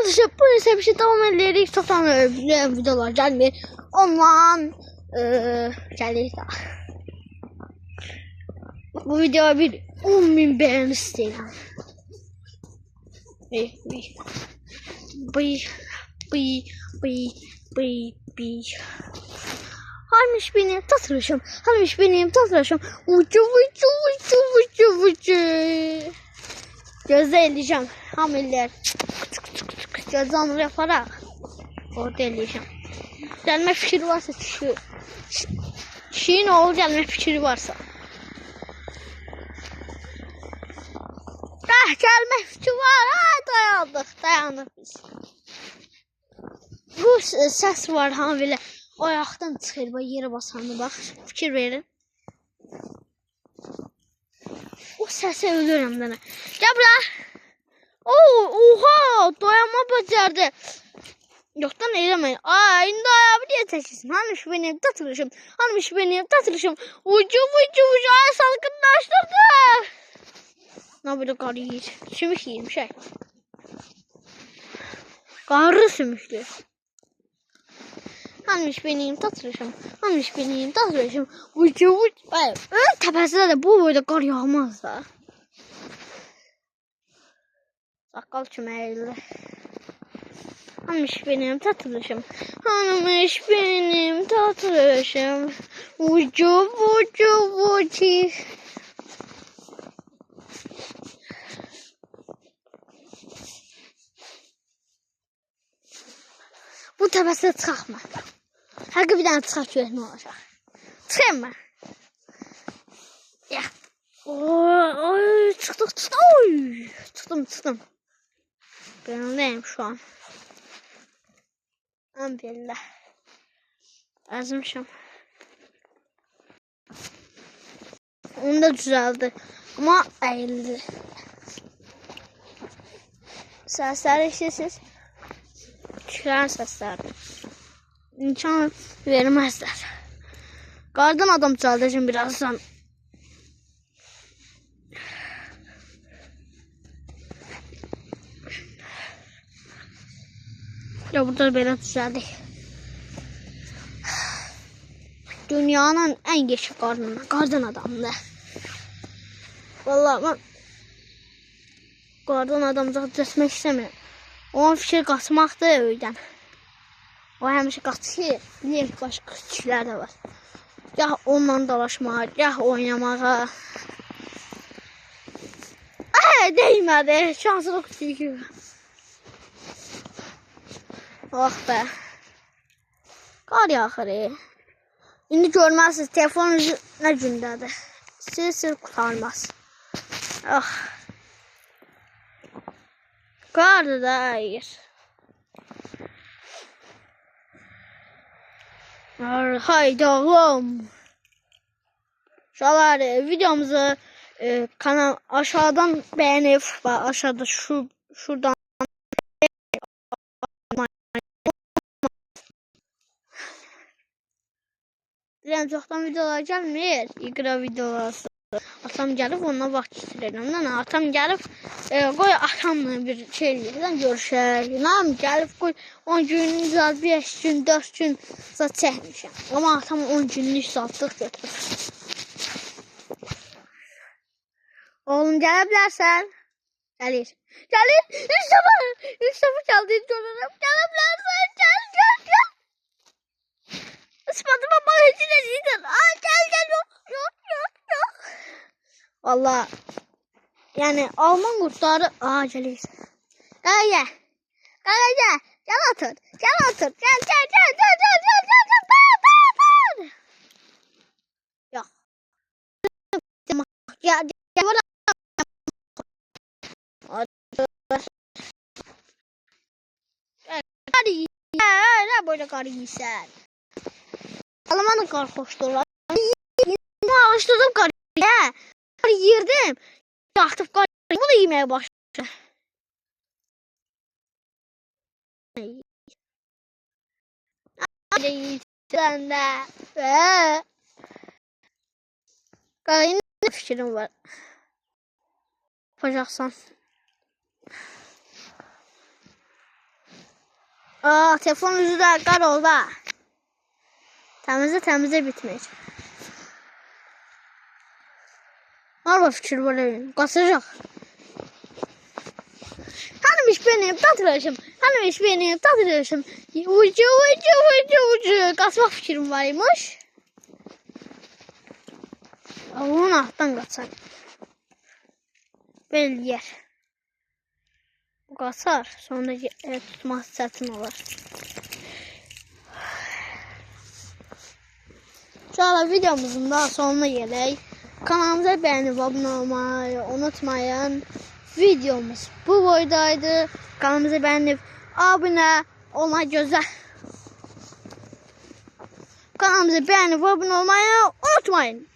Arkadaşlar bu ise bir şey devam edirik. Çoxdan videolar gəlmir. Ondan gəlir daha. Bu videoya bir 10.000 beğeni istəyirəm. Halmış benim tatlışım. Halmış benim tatlışım. Ucu. Gözde eləyəcəm. Hamiller. Gözde yaparak. Orada eləyəcəm. Gəlmə fikri varsa kişinin oğlu gəlmə fikri varsa. Gəlmə fikri var. Dayandık biz. Bu səs var ha belə. Ayaqdan çıxır, bax yerə basanda bax. Fikir verin. O səsə ölürəm mənə. Gəl bura. Oha, dayanma bacardı. Yoktan eylemeyin. İndi ayağı diye çəkilsin. Hanmış benim tatılışım. Ucu. Ay salkınlaştırdı. Ne böyle qarı yiyir. Sümük yiyir şey. Qarı sümüklü. Hanmış benim tatılışım. Ucu. Təpəsində də bu boyda qar yağmaz da. Saqqal çüməkli. Hanmış benim tatılışım. Ucu. Bu təpəsində çıxaq mı? Həqiqi bir dənə çıxaq görək nə olacaq. Çıxayım mı? Ya. Oy, çıxdıq. Oy. Çıxdım. Ben şu an. Alhamdulillah. Azmışım. Onu da düzeldi. Ama eğildi. Sesler işsiz. Çıkan sesler. İmkan vermezler. Qardan adam düzeldeceğim birazdan. Ya burada belə düzəldik. Dünyanın en geçik qardan adamdı. Vallahi ben qardan adam düzəltmək istəmirəm. Onun fikir qaçmaqdır öydən. O həmişə qaçır. Niyə başqa kişilər də var. Gah onunla dalaşmağa, gah oynamağa. Değmədi. Şanslık çünki. Oh be. Qar yağır. İndi görmezsiniz telefon ne gündədir. Sır kurtarmaz. Ah. Qardır da hayır. Haydi oğlum. Şaları videomuzu kanal aşağıdan beğenip aşağıda şuradan Bilən çoxdan videolar gəlmir. İqra videoları. Atam gəlib onunla vaxt keçirirəm. Atam gəlib qoy atamla bir şey eləyirəm, görüşək. Nam gəlib qoy 10 gün, 5 gün, 4 gün zat çəkmişəm. Amma atam 10 günlük zatlıq götürür. Oğlum gələ bilərsən? Gəlir. İşte bu çaldı. Gələ bilərsən? Gəl. Ispatıma bana içine giydin. Gel yok. Vallahi yani Alman kurtları gelir. Gel. Gel otur. Gel. Yok. Ya ne böyle karı giysen. Almanın kar hoşturlar. Yine alıştırdım karıya. Karı yirdim. Yaktım karı. Bu da yemeye başladı. Sen de. Karıya ne fikrim var? Yapacaksan. Aa, telefon yüzü de qar oldu ha. Təmizə bitməyəcək. Araba fikir var evin. Qaçacaq. Hanımış benim tatlılaşım. Hanımış benim tatlılaşım. Ucu. Qaçmaq fikrim var imiş. Onun altdan qaçar. Belə yer. Bu qaçar. Sonra tutması çətin olar. İnşallah videomuzun daha sonuna gələk. Kanalımıza beğenip abone olmayı unutmayın. Videomuz bu boydaydı. Kanalımıza beğenip abone olmayı Kanalımıza beğenip abone olmayı unutmayın.